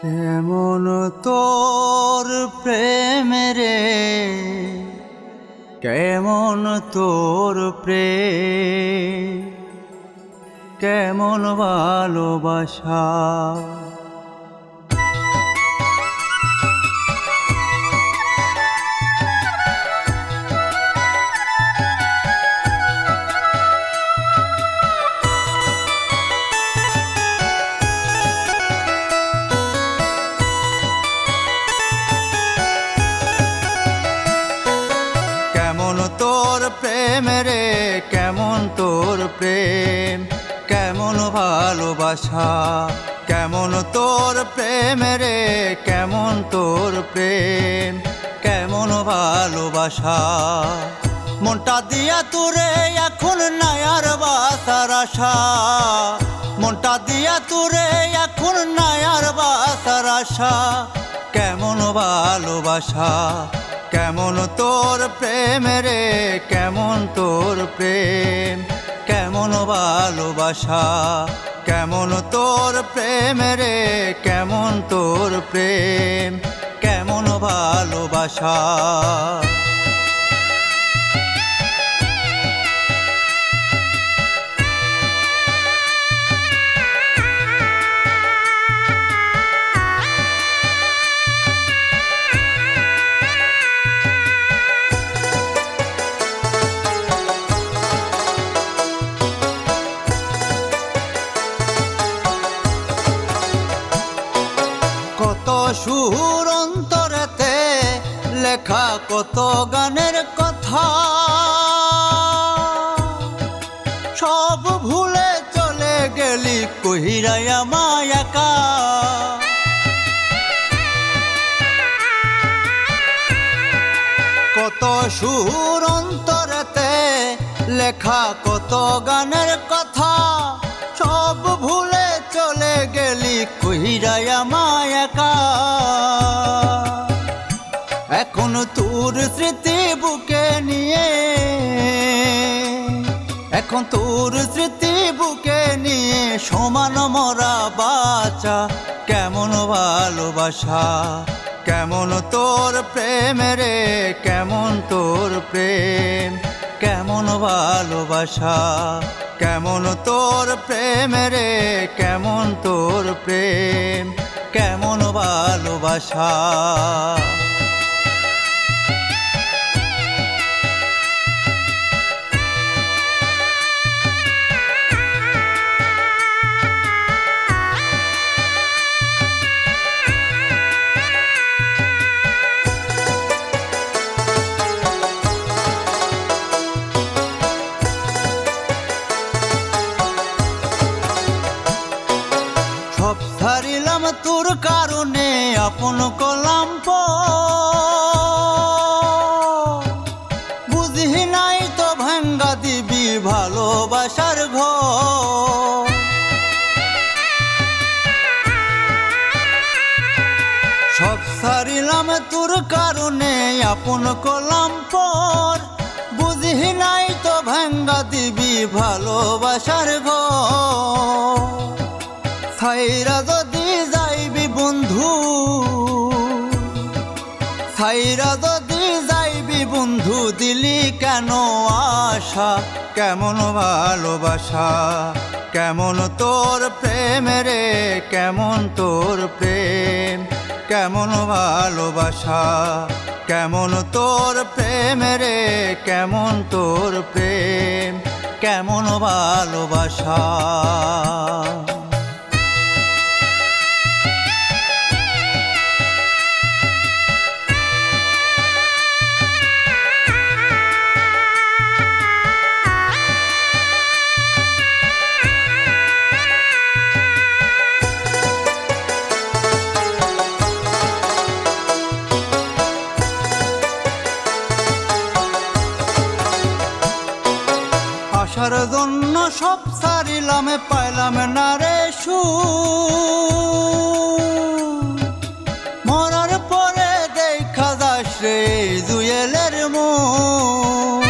কেমন তোর প্রেম রে, কেমন তোর প্রেম, কেমন ভালোবাসা। কেমন তোর প্রেম রে, কেমন তোর প্রেম, কেমন ভালোবাসা। কেমন তোর প্রেম রে, কেমন তোর প্রেম, কেমন ভালোবাসা। মনটা দিয়া তোরে এখন নাই আর বাসার আশা, মনটা দিয়া তোরে এখন নাই আর বাসার আশা। কেমন ভালোবাসা, কেমন তোর প্রেম রে, কেমন তোর প্রেম, কেমন ভালোবাসা। কেমন তোর প্রেম রে, কেমন তোর প্রেম, কেমন ভালোবাসা। কত সুর অন্তরেতে লেখা, কত গানের কথা, সব ভুলে চলে গেলি কহিরাই আমায় একা। কত সুর অন্তরেতে লেখা, কত গানের কথা, সব ভুলে চলে গেলি কহিরাই আমায় একা। এখন তোর স্মৃতি বুকে নিয়ে, এখন তোর স্মৃতি বুকে নিয়ে সমান মরা বাঁচা। কেমন ভালোবাসা, কেমন তোর প্রেম রে, কেমন তোর প্রেম, কেমন ভালোবাসা। কেমন তোর প্রেম রে, কেমন তোর প্রেম, কেমন ভালোবাসা। সব ছাড়িলাম তোর কারণে, আপন কলাম বুঝি নাই তো ভাঙ্গা দিবি ভালোবাসার ঘর। সব ছাড়িলাম তোর কারণে, আপন কলাম বুঝি নাই তো ভাঙ্গা দিবি ভালোবাসার ঘর। ছাইরা যদি যাইবি বন্ধু, ছাইরা যদি যাইবি বন্ধু, দিলি কেন আশা। কেমন ভালোবাসা, কেমন তোর প্রেম রে, কেমন তোর প্রেম, কেমন ভালোবাসা। কেমন তোর প্রেম রে, কেমন তোর প্রেম, কেমন ভালোবাসা। আসার জন্য সব ছাড়িলাম, পাইলাম না রে সুখ। মরার পরে দেখা যাস রে জুয়েলের মুখ।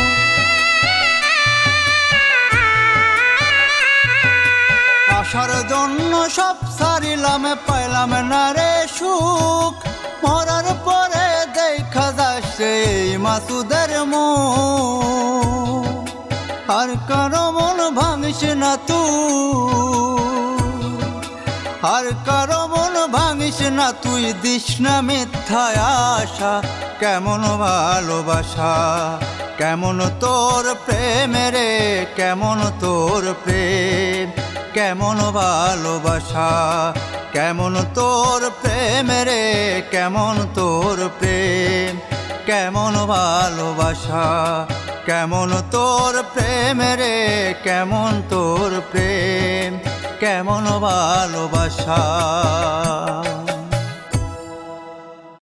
আসার জন্য সব ছাড়িলাম, পাইলাম না রে সুখ মরার পরে দেখা যাচ্ছে এই মাসুদের মুখ। আর কারো মন ভাঙিস না তুই, আর কারো মন ভাঙিস না তুই, দিস না মিথ্যায় আশা। কেমন ভালোবাসা, কেমন তোর প্রেম রে, কেমন তোর প্রেম, কেমন ভালোবাসা, কেমন তোর প্রেম রে, কেমন তোর প্রেম, কেমন ভালোবাসা, কেমন তোর প্রেম রে, কেমন তোর প্রেম, কেমন ভালোবাসা।